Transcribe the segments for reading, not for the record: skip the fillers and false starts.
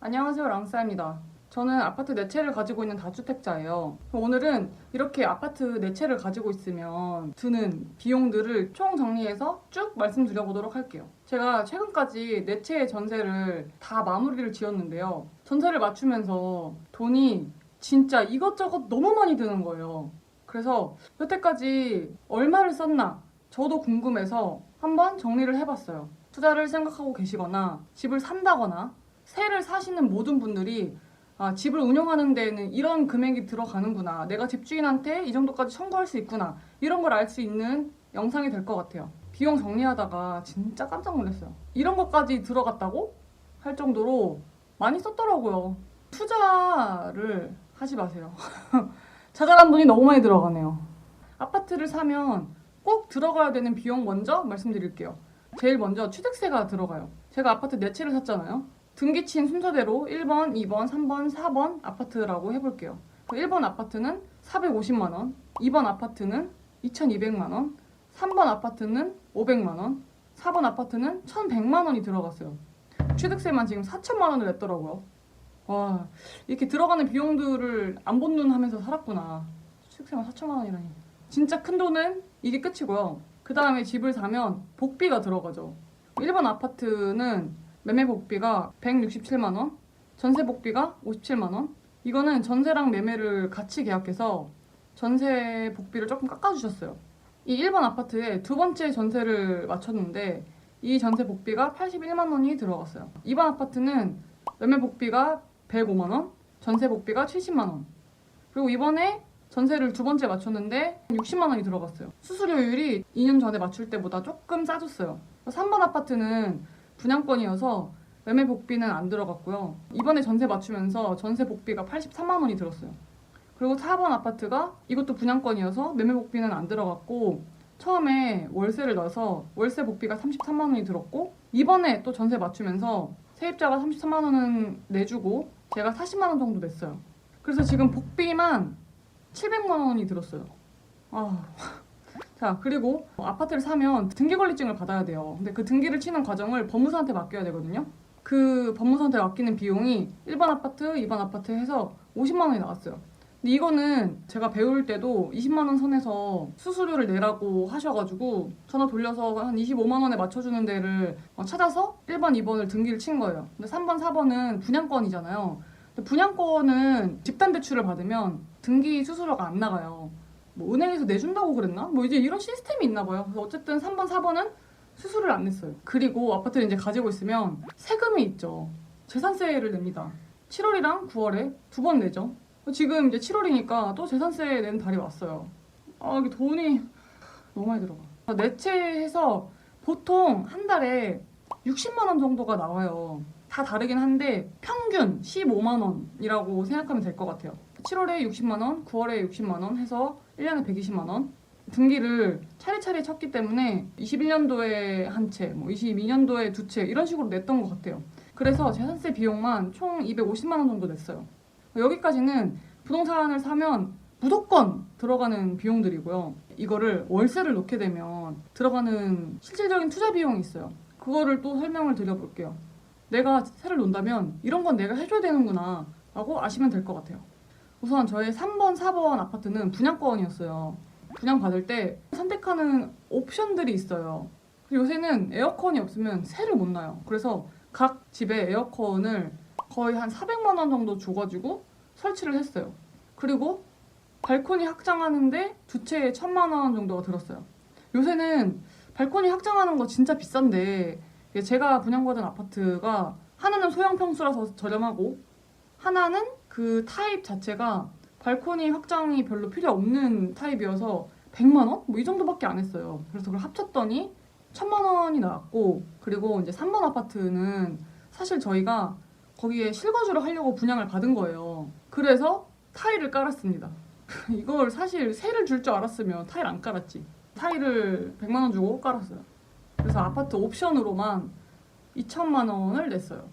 안녕하세요, 랑싸입니다. 저는 아파트 4채를 가지고 있는 다주택자예요. 오늘은 이렇게 아파트 4채를 가지고 있으면 드는 비용들을 총 정리해서 쭉 말씀드려보도록 할게요. 제가 최근까지 4채의 전세를 다 마무리를 지었는데요. 전세를 맞추면서 돈이 진짜 이것저것 너무 많이 드는 거예요. 그래서 여태까지 얼마를 썼나 저도 궁금해서 한번 정리를 해봤어요. 투자를 생각하고 계시거나 집을 산다거나 새를 사시는 모든 분들이 집을 운영하는 데에는 이런 금액이 들어가는구나. 내가 집주인한테 이 정도까지 청구할 수 있구나. 이런 걸 알 수 있는 영상이 될 것 같아요. 비용 정리하다가 진짜 깜짝 놀랐어요. 이런 것까지 들어갔다고? 할 정도로 많이 썼더라고요. 투자를 하지 마세요. 자잘한 돈이 너무 많이 들어가네요. 아파트를 사면 꼭 들어가야 되는 비용 먼저 말씀드릴게요. 제일 먼저 취득세가 들어가요. 제가 아파트 4채를 샀잖아요. 등기친 순서대로 1번, 2번, 3번, 4번 아파트라고 해볼게요. 1번 아파트는 450만원, 2번 아파트는 2200만원, 3번 아파트는 500만원, 4번 아파트는 1100만원이 들어갔어요. 취득세만 지금 4천만원을 냈더라고요. 와, 이렇게 들어가는 비용들을 안 본 눈 하면서 살았구나. 취득세만 4천만원이라니. 진짜 큰 돈은 이게 끝이고요. 그 다음에 집을 사면 복비가 들어가죠. 1번 아파트는 매매 복비가 167만원, 전세 복비가 57만원. 이거는 전세랑 매매를 같이 계약해서 전세 복비를 조금 깎아주셨어요. 이 1번 아파트에 두 번째 전세를 맞췄는데 이 전세 복비가 81만원이 들어갔어요. 2번 아파트는 매매 복비가 105만원, 전세 복비가 70만원. 그리고 이번에 전세를 두 번째 맞췄는데 60만원이 들어갔어요. 수수료율이 2년 전에 맞출 때보다 조금 싸졌어요. 3번 아파트는 분양권이어서 매매 복비는 안 들어갔고요. 이번에 전세 맞추면서 전세 복비가 83만원이 들었어요. 그리고 4번 아파트가 이것도 분양권이어서 매매 복비는 안 들어갔고 처음에 월세를 넣어서 월세 복비가 33만원이 들었고 이번에 또 전세 맞추면서 세입자가 33만원은 내주고 제가 40만원 정도 냈어요. 그래서 지금 복비만 700만원이 들었어요. 자, 그리고 아파트를 사면 등기권리증을 받아야 돼요. 근데 그 등기를 치는 과정을 법무사한테 맡겨야 되거든요. 그 법무사한테 맡기는 비용이 1번 아파트, 2번 아파트 해서 50만원이 나왔어요. 근데 이거는 제가 배울 때도 20만원 선에서 수수료를 내라고 하셔가지고 전화 돌려서 한 25만원에 맞춰주는 데를 찾아서 1번, 2번을 등기를 친 거예요. 근데 3번, 4번은 분양권이잖아요. 근데 분양권은 집단대출을 받으면 등기 수수료가 안 나가요. 뭐 은행에서 내준다고 그랬나? 뭐 이제 이런 시스템이 있나 봐요. 그래서 어쨌든 3번, 4번은 수수료를 안 냈어요. 그리고 아파트를 이제 가지고 있으면 세금이 있죠. 재산세를 냅니다. 7월이랑 9월에 두 번 내죠. 지금 이제 7월이니까 또 재산세 내는 달이 왔어요. 이게 돈이 너무 많이 들어가. 내채해서 보통 한 달에 60만 원 정도가 나와요. 다 다르긴 한데 평균 15만 원이라고 생각하면 될 것 같아요. 7월에 60만 원, 9월에 60만 원 해서 1년에 120만 원. 등기를 차례차례 쳤기 때문에 21년도에 한 채, 뭐 22년도에 두 채 이런 식으로 냈던 것 같아요. 그래서 재산세 비용만 총 250만 원 정도 냈어요. 여기까지는 부동산을 사면 무조건 들어가는 비용들이고요. 이거를 월세를 놓게 되면 들어가는 실질적인 투자 비용이 있어요. 그거를 또 설명을 드려볼게요. 내가 세를 놓는다면 이런 건 내가 해줘야 되는구나 라고 아시면 될 것 같아요. 우선 저의 3번, 4번 아파트는 분양권이었어요. 분양받을 때 선택하는 옵션들이 있어요. 요새는 에어컨이 없으면 세를 못 놔요. 그래서 각 집에 에어컨을 거의 한 400만 원 정도 줘가지고 설치를 했어요. 그리고 발코니 확장하는데 두 채에 1000만 원 정도가 들었어요. 요새는 발코니 확장하는 거 진짜 비싼데 제가 분양받은 아파트가 하나는 소형 평수라서 저렴하고 하나는 그 타입 자체가 발코니 확장이 별로 필요 없는 타입이어서 100만 원? 뭐 이 정도밖에 안 했어요. 그래서 그걸 합쳤더니 1000만 원이 나왔고 그리고 이제 3번 아파트는 사실 저희가 거기에 실거주를 하려고 분양을 받은 거예요. 그래서 타일을 깔았습니다. 이걸 사실 세를 줄 줄 알았으면 타일 안 깔았지. 타일을 100만 원 주고 깔았어요. 그래서 아파트 옵션으로만 2천만 원을 냈어요.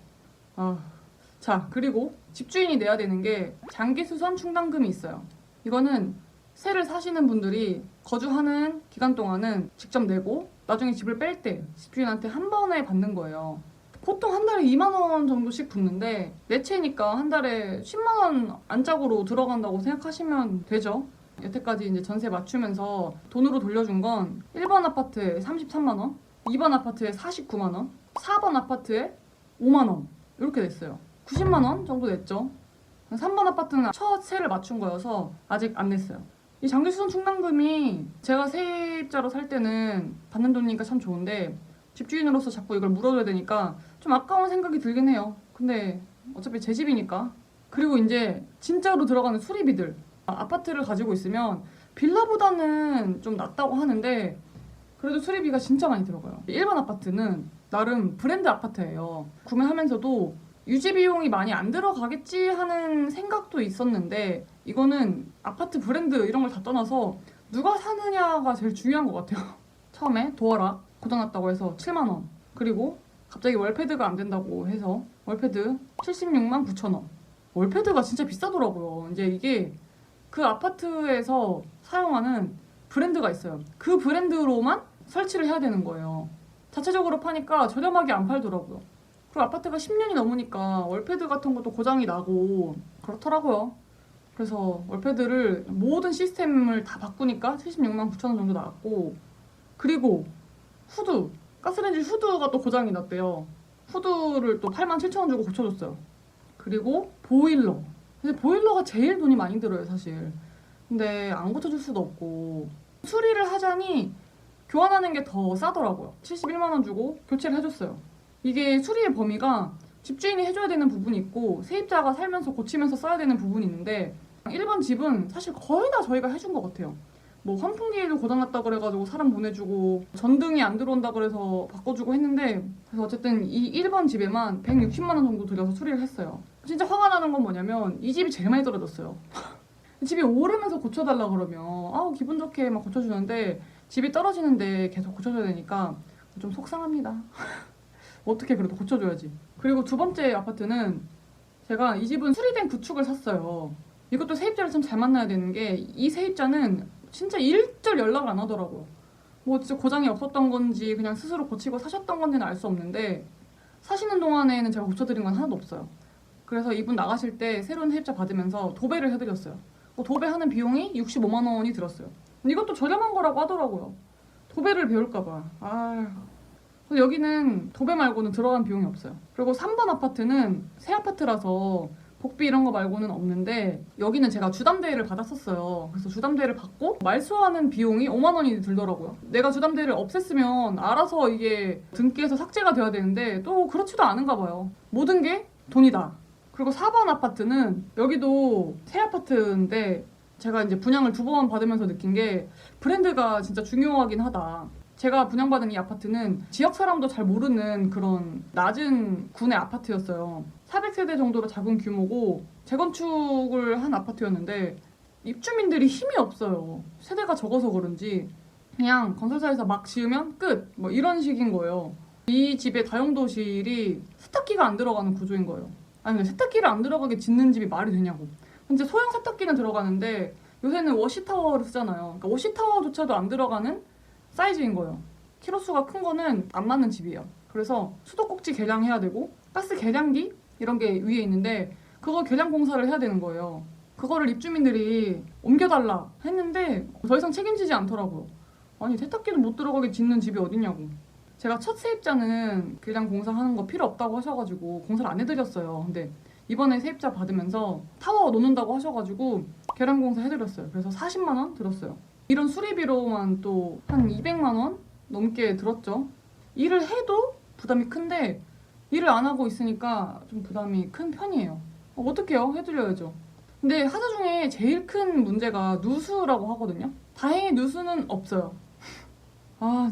자, 그리고 집주인이 내야 되는 게 장기수선 충당금이 있어요. 이거는 세를 사시는 분들이 거주하는 기간 동안은 직접 내고 나중에 집을 뺄 때 집주인한테 한 번에 받는 거예요. 보통 한 달에 2만 원 정도씩 붙는데 내 채니까 한 달에 10만 원 안짝으로 들어간다고 생각하시면 되죠. 여태까지 이제 전세 맞추면서 돈으로 돌려준 건 1번 아파트에 33만 원, 2번 아파트에 49만 원, 4번 아파트에 5만 원 이렇게 냈어요. 90만 원 정도 냈죠. 3번 아파트는 첫 세를 맞춘 거여서 아직 안 냈어요. 이 장기수선 충당금이 제가 세입자로 살 때는 받는 돈이니까 참 좋은데 집주인으로서 자꾸 이걸 물어줘야 되니까 좀 아까운 생각이 들긴 해요. 근데 어차피 제 집이니까. 그리고 이제 진짜로 들어가는 수리비들. 아파트를 가지고 있으면 빌라보다는 좀 낫다고 하는데 그래도 수리비가 진짜 많이 들어가요. 1번 아파트는 나름 브랜드 아파트예요. 구매하면서도 유지 비용이 많이 안 들어가겠지 하는 생각도 있었는데 이거는 아파트 브랜드 이런 걸 다 떠나서 누가 사느냐가 제일 중요한 것 같아요. 처음에 도어락 고장났다고 해서 7만 원, 그리고 갑자기 월패드가 안 된다고 해서 월패드 76만 9천 원. 월패드가 진짜 비싸더라고요. 이제 이게 그 아파트에서 사용하는 브랜드가 있어요. 그 브랜드로만 설치를 해야 되는 거예요. 자체적으로 파니까 저렴하게 안 팔더라고요. 그리고 아파트가 10년이 넘으니까 월패드 같은 것도 고장이 나고 그렇더라고요. 그래서 월패드를 모든 시스템을 다 바꾸니까 76만 9천 원 정도 나왔고, 그리고 후드, 가스레인지 후드가 또 고장이 났대요. 후드를 또 8만 7천 원 주고 고쳐줬어요. 그리고 보일러. 근데 보일러가 제일 돈이 많이 들어요, 사실. 근데 안 고쳐줄 수도 없고 수리를 하자니 교환하는 게 더 싸더라고요. 71만 원 주고 교체를 해줬어요. 이게 수리의 범위가 집주인이 해줘야 되는 부분이 있고 세입자가 살면서 고치면서 써야 되는 부분이 있는데 1번 집은 사실 거의 다 저희가 해준 것 같아요. 뭐 환풍기도 고장났다 그래가지고 사람 보내주고 전등이 안 들어온다 그래서 바꿔주고 했는데, 그래서 어쨌든 이 1번 집에만 160만 원 정도 들여서 수리를 했어요. 진짜 화가 나는 건 뭐냐면 이 집이 제일 많이 떨어졌어요. 집이 오르면서 고쳐달라 그러면 아우 기분 좋게 막 고쳐주는데 집이 떨어지는데 계속 고쳐줘야 되니까 좀 속상합니다. 어떻게 그래도 고쳐줘야지. 그리고 두 번째 아파트는 제가 이 집은 수리된 구축을 샀어요. 이것도 세입자를 참 잘 만나야 되는 게 이 세입자는 진짜 일절 연락을 안 하더라고요. 뭐 진짜 고장이 없었던 건지 그냥 스스로 고치고 사셨던 건지는 알 수 없는데 사시는 동안에는 제가 고쳐드린 건 하나도 없어요. 그래서 이분 나가실 때 새로운 세입자 받으면서 도배를 해드렸어요. 도배하는 비용이 65만 원이 들었어요. 이것도 저렴한 거라고 하더라고요. 도배를 배울까봐. 여기는 도배 말고는 들어간 비용이 없어요. 그리고 3번 아파트는 새 아파트라서 복비 이런 거 말고는 없는데 여기는 제가 주담대를 받았었어요. 그래서 주담대를 받고 말소하는 비용이 5만 원이 들더라고요. 내가 주담대를 없앴으면 알아서 이게 등기에서 삭제가 돼야 되는데 또 그렇지도 않은가 봐요. 모든 게 돈이다. 그리고 4번 아파트는 여기도 새 아파트인데 제가 이제 분양을 2번 받으면서 느낀 게 브랜드가 진짜 중요하긴 하다. 제가 분양받은 이 아파트는 지역 사람도 잘 모르는 그런 낮은 군의 아파트였어요. 400세대 정도로 작은 규모고 재건축을 한 아파트였는데 입주민들이 힘이 없어요. 세대가 적어서 그런지 그냥 건설사에서 막 지으면 끝! 뭐 이런 식인 거예요. 이 집에 다용도실이 세탁기가 안 들어가는 구조인 거예요. 아니 세탁기를 안 들어가게 짓는 집이 말이 되냐고. 이제 소형 세탁기는 들어가는데 요새는 워시타워를 쓰잖아요. 그러니까 워시타워조차도 안 들어가는 사이즈인 거예요. 키로수가 큰 거는 안 맞는 집이에요. 그래서 수도꼭지 개량해야 되고 가스 개량기 이런 게 위에 있는데 그거 개량 공사를 해야 되는 거예요. 그거를 입주민들이 옮겨달라 했는데 더 이상 책임지지 않더라고요. 아니 세탁기도 못 들어가게 짓는 집이 어딨냐고. 제가 첫 세입자는 개량 공사하는 거 필요 없다고 하셔가지고 공사를 안 해드렸어요. 근데 이번에 세입자 받으면서 타워 놓는다고 하셔가지고 개량 공사 해드렸어요. 그래서 40만 원 들었어요. 이런 수리비로만 또 한 200만 원 넘게 들었죠. 일을 해도 부담이 큰데 일을 안 하고 있으니까 좀 부담이 큰 편이에요. 어떡해요? 해드려야죠. 근데 하자 중에 제일 큰 문제가 누수라고 하거든요. 다행히 누수는 없어요.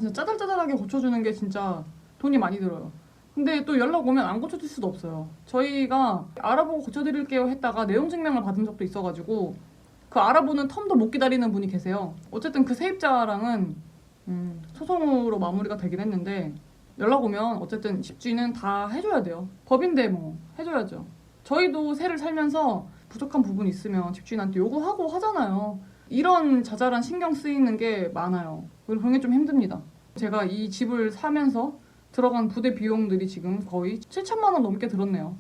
진짜 짜잘짜잘하게 고쳐주는 게 진짜 돈이 많이 들어요. 근데 또 연락 오면 안 고쳐줄 수도 없어요. 저희가 알아보고 고쳐드릴게요 했다가 내용 증명을 받은 적도 있어가지고 그 알아보는 텀도 못 기다리는 분이 계세요. 어쨌든 그 세입자랑은 소송으로 마무리가 되긴 했는데 연락 오면 어쨌든 집주인은 다 해줘야 돼요. 법인데 뭐 해줘야죠. 저희도 새를 살면서 부족한 부분 있으면 집주인한테 요구하고 하잖아요. 이런 자잘한 신경 쓰이는 게 많아요. 그런 게 좀 힘듭니다. 제가 이 집을 사면서 들어간 부대 비용들이 지금 거의 7천만 원 넘게 들었네요.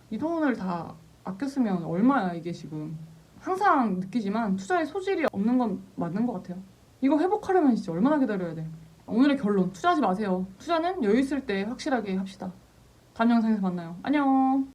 이 돈을 다 아꼈으면 얼마야 이게 지금. 항상 느끼지만 투자에 소질이 없는 건 맞는 것 같아요. 이거 회복하려면 진짜 얼마나 기다려야 돼. 오늘의 결론, 투자하지 마세요. 투자는 여유 있을 때 확실하게 합시다. 다음 영상에서 만나요. 안녕.